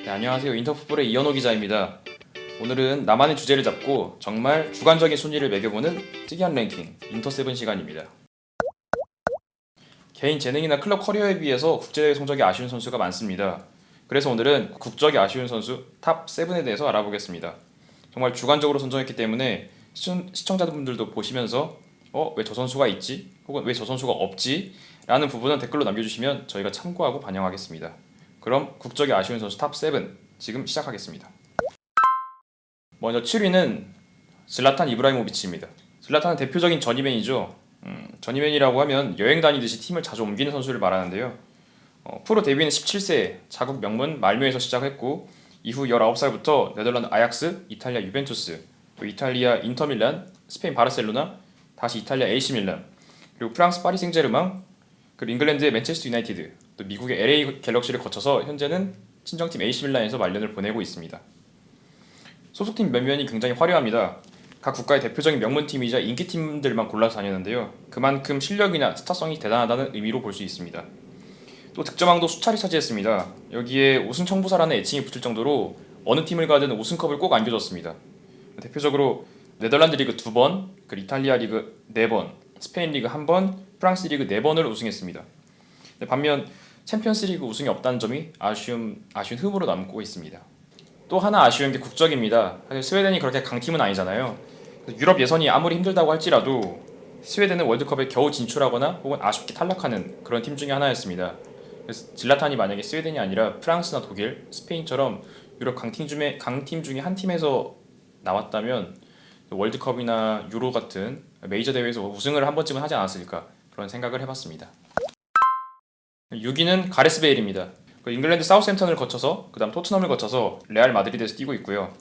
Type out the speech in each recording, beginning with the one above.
네, 안녕하세요. 인터풋볼의 이현호 기자입니다. 오늘은 나만의 주제를 잡고 정말 주관적인 순위를 매겨보는 특이한 랭킹 인터세븐 시간입니다. 개인 재능이나 클럽 커리어에 비해서 국제대회 성적이 아쉬운 선수가 많습니다. 그래서 오늘은 국적이 아쉬운 선수 탑 7에 대해서 알아보겠습니다. 정말 주관적으로 선정했기 때문에 시청자분들도 보시면서 왜 저 선수가 있지? 혹은 왜 저 선수가 없지? 라는 부분은 댓글로 남겨주시면 저희가 참고하고 반영하겠습니다. 그럼 국적이 아쉬운 선수 탑 7 지금 시작하겠습니다. 먼저 7위는 질라탄 이브라히모비치입니다. 질라탄은 대표적인 저니맨이죠. 저니맨이라고 하면 여행 다니듯이 팀을 자주 옮기는 선수를 말하는데요. 프로 데뷔는 17세, 자국 명문 말묘에서 시작했고 이후 19살부터 네덜란드 아약스, 이탈리아 유벤투스, 또 이탈리아 인터밀란, 스페인 바르셀로나, 다시 이탈리아 AC 밀란, 그리고 프랑스 파리 생제르맹, 그리고 잉글랜드의 맨체스터 유나이티드, 또 미국의 LA 갤럭시를 거쳐서 현재는 친정팀 AC 밀란에서 말년을 보내고 있습니다. 소속팀 면면이 굉장히 화려합니다. 각 국가의 대표적인 명문팀이자 인기팀들만 골라서 다녔는데요. 그만큼 실력이나 스타성이 대단하다는 의미로 볼 수 있습니다. 또 득점왕도 수차례 차지했습니다. 여기에 우승 청부사라는 애칭이 붙을 정도로 어느 팀을 가든 우승컵을 꼭 안겨줬습니다. 대표적으로 네덜란드 리그 2번, 그리고 이탈리아 리그 4번, 스페인 리그 1번, 프랑스 리그 4번을 우승했습니다. 반면 챔피언스 리그 우승이 없다는 점이 아쉬운 흠으로 남고 있습니다. 또 하나 아쉬운 게 국적입니다. 사실 스웨덴이 그렇게 강팀은 아니잖아요. 유럽 예선이 아무리 힘들다고 할지라도 스웨덴은 월드컵에 겨우 진출하거나 혹은 아쉽게 탈락하는 그런 팀 중에 하나였습니다. 그래서 질라탄이 만약에 스웨덴이 아니라 프랑스나 독일, 스페인처럼 유럽 강팀 중에 한 팀에서 나왔다면 월드컵이나 유로 같은 메이저 대회에서 우승을 한 번쯤은 하지 않았을까 그런 생각을 해봤습니다. 6위는 가레스 베일입니다. 잉글랜드 사우스햄턴을 거쳐서 그 다음 토트넘을 거쳐서 레알 마드리드에서 뛰고 있고요.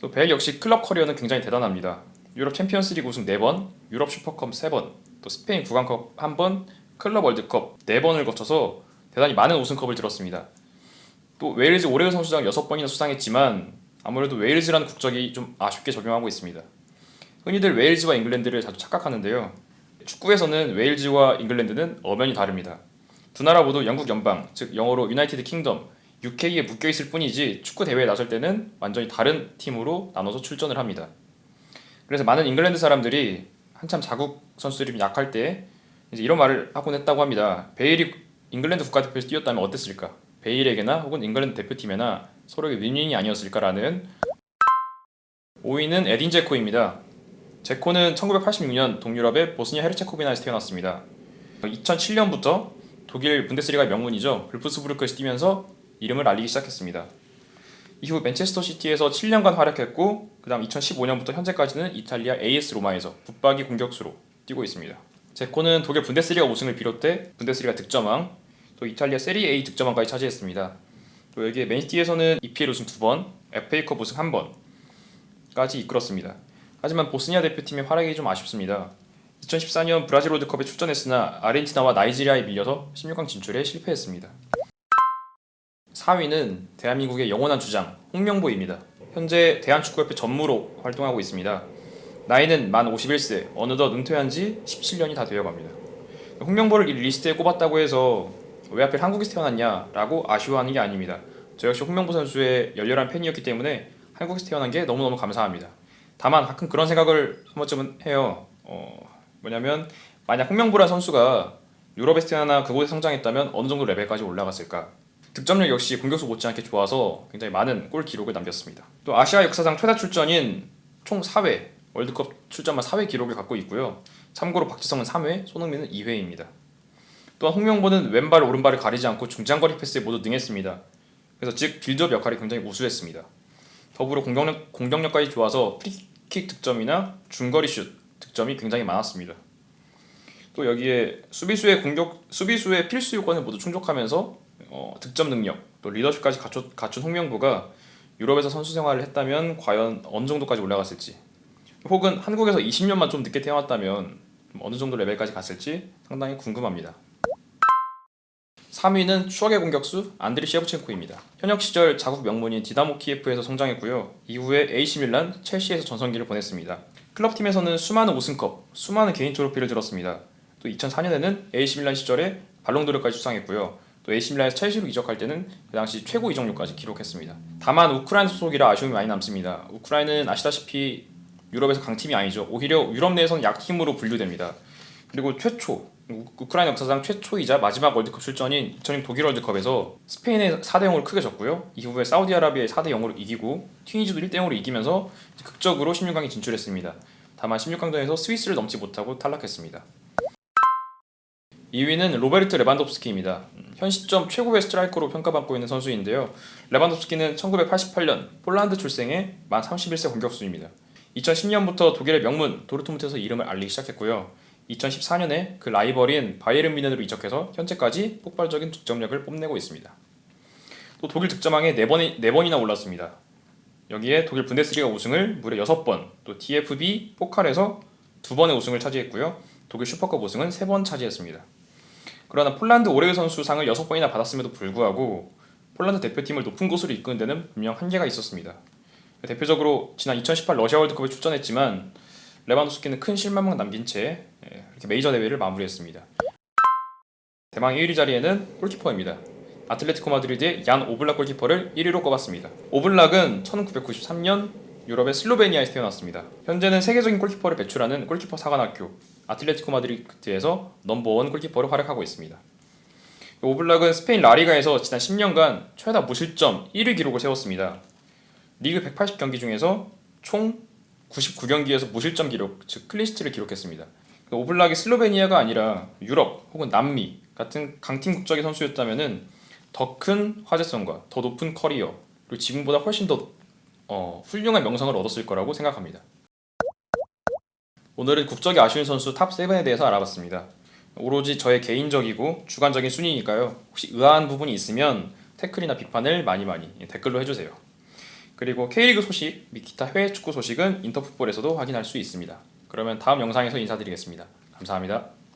또 베일 역시 클럽 커리어는 굉장히 대단합니다. 유럽 챔피언스리그 우승 4번, 유럽 슈퍼컵 3번, 또 스페인 구강컵 1번, 클럽 월드컵 4번을 거쳐서 대단히 많은 우승컵을 들었습니다. 또 웨일즈 올해의 선수당 6번이나 수상했지만 아무래도 웨일즈라는 국적이 좀 아쉽게 적용하고 있습니다. 흔히들 웨일즈와 잉글랜드를 자주 착각하는데요. 축구에서는 웨일즈와 잉글랜드는 엄연히 다릅니다. 두 나라 모두 영국 연방, 즉 영어로 유나이티드 킹덤, UK에 묶여있을 뿐이지 축구 대회에 나설 때는 완전히 다른 팀으로 나눠서 출전을 합니다. 그래서 많은 잉글랜드 사람들이 한참 자국 선수들이 약할 때 이제 이런 말을 하곤 했다고 합니다. 베일이 잉글랜드 국가대표에서 뛰었다면 어땠을까? 베일에게나 혹은 잉글랜드 대표팀에나 서로의 윈윈이 아니었을까라는. 5위는 에딘 제코입니다. 제코는 1986년 동유럽의 보스니아 헤르체고비나에서 태어났습니다. 2007년부터 독일 분데스리가의 명문이죠. 불프스부르크에서 뛰면서 이름을 알리기 시작했습니다. 이후 맨체스터 시티에서 7년간 활약했고 그 다음 2015년부터 현재까지는 이탈리아 AS 로마에서 붙박이 공격수로 뛰고 있습니다. 제코는 독일 분데스리가 우승을 비롯해 분데스리가 득점왕, 또 이탈리아 세리에 A 득점왕까지 차지했습니다. 또 여기에 맨시티에서는 EPL 우승 2번, FA컵 우승 1번까지 이끌었습니다. 하지만 보스니아 대표팀의 활약이 좀 아쉽습니다. 2014년 브라질 월드컵에 출전했으나 아르헨티나와 나이지리아에 밀려서 16강 진출에 실패했습니다. 4위는 대한민국의 영원한 주장 홍명보입니다. 현재 대한축구협회 전무로 활동하고 있습니다. 나이는 만 51세, 어느덧 은퇴한 지 17년이 다 되어갑니다. 홍명보를 이 리스트에 꼽았다고 해서 왜 하필 한국에서 태어났냐라고 아쉬워하는 게 아닙니다. 저 역시 홍명보 선수의 열렬한 팬이었기 때문에 한국에서 태어난 게 너무너무 감사합니다. 다만 가끔 그런 생각을 한 번쯤은 해요. 뭐냐면 만약 홍명보라는 선수가 유럽에서 태어나 그곳에 성장했다면 어느 정도 레벨까지 올라갔을까. 득점력 역시 공격수 못지않게 좋아서 굉장히 많은 골 기록을 남겼습니다. 또 아시아 역사상 최다 출전인 총 4회 월드컵 출전만 4회 기록을 갖고 있고요. 참고로 박지성은 3회, 손흥민은 2회입니다. 또한 홍명보는 왼발 오른발을 가리지 않고 중장거리 패스에 모두 능했습니다. 그래서 즉 빌드업 역할이 굉장히 우수했습니다. 더불어 공격력까지 좋아서 프리킥 득점이나 중거리 슛 득점이 굉장히 많았습니다. 또 여기에 수비수의 필수 요건을 모두 충족하면서 득점 능력, 또 리더십까지 갖춘 홍명보가 유럽에서 선수 생활을 했다면 과연 어느 정도까지 올라갔을지, 혹은 한국에서 20년만 좀 늦게 태어났다면 어느 정도 레벨까지 갔을지 상당히 궁금합니다. 3위는 추억의 공격수 안드리 셰프첸코입니다. 현역 시절 자국 명문인 디나모 키예프에서 성장했고요. 이후에 AC 밀란, 첼시에서 전성기를 보냈습니다. 클럽팀에서는 수많은 우승컵, 수많은 개인 트로피를 들었습니다. 또 2004년에는 AC 밀란 시절에 발롱도르까지 수상했고요. 또 또 AC 밀란에서 첼시로 이적할 때는 그 당시 최고 이적료까지 기록했습니다. 다만 우크라이나 소속이라 아쉬움이 많이 남습니다. 우크라이나는 아시다시피 유럽에서 강팀이 아니죠. 오히려 유럽 내에서는 약팀으로 분류됩니다. 그리고 우크라이나 역사상 최초이자 마지막 월드컵 출전인 2006 독일 월드컵에서 스페인에 4대0으로 크게 졌고요. 이후에 사우디아라비아에 4대0으로 이기고 튀니지도 1대0으로 이기면서 극적으로 16강에 진출했습니다. 다만 16강전에서 스위스를 넘지 못하고 탈락했습니다. 2위는 로베르트 레반도프스키입니다. 현 시점 최고의 스트라이커로 평가받고 있는 선수인데요. 레반도프스키는 1988년 폴란드 출생의 만 31세 공격수입니다. 2010년부터 독일의 명문 도르트문트에서 이름을 알리기 시작했고요. 2014년에 그 라이벌인 바이에른 뮌헨으로 이적해서 현재까지 폭발적인 득점력을 뽐내고 있습니다. 또 독일 득점왕에 4번이나 올랐습니다. 여기에 독일 분데스리가 우승을 무려 6번, 또 DFB 포칼에서 2번의 우승을 차지했고요. 독일 슈퍼컵 우승은 3번 차지했습니다. 그러나 폴란드 올해의 선수 상을 6번이나 받았음에도 불구하고 폴란드 대표팀을 높은 곳으로 이끄는 데는 분명 한계가 있었습니다. 대표적으로 지난 2018 러시아 월드컵에 출전했지만 레반도프스키는 큰 실망만 남긴 채 이렇게 메이저 대회를 마무리했습니다. 대망 1위 자리에는 골키퍼입니다. 아틀레티코 마드리드의 얀 오블락 골키퍼를 1위로 꼽았습니다. 오블락은 1993년 유럽의 슬로베니아에서 태어났습니다. 현재는 세계적인 골키퍼를 배출하는 골키퍼 사관학교 아틀레티코 마드리드에서 넘버원 골키퍼로 활약하고 있습니다. 오블락은 스페인 라리가에서 지난 10년간 최다 무실점 1위 기록을 세웠습니다. 리그 180경기 중에서 총 99경기에서 무실점 기록, 즉 클린시트를 기록했습니다. 오블락이 슬로베니아가 아니라 유럽 혹은 남미 같은 강팀 국적의 선수였다면 더 큰 화제성과 더 높은 커리어, 그리고 지금보다 훨씬 더 훌륭한 명성을 얻었을 거라고 생각합니다. 오늘은 국적이 아쉬운 선수 탑 7에 대해서 알아봤습니다. 오로지 저의 개인적이고 주관적인 순위니까요. 혹시 의아한 부분이 있으면 태클이나 비판을 많이 댓글로 해주세요. 그리고 K리그 소식 및 기타 해외 축구 소식은 인터풋볼에서도 확인할 수 있습니다. 그러면 다음 영상에서 인사드리겠습니다. 감사합니다.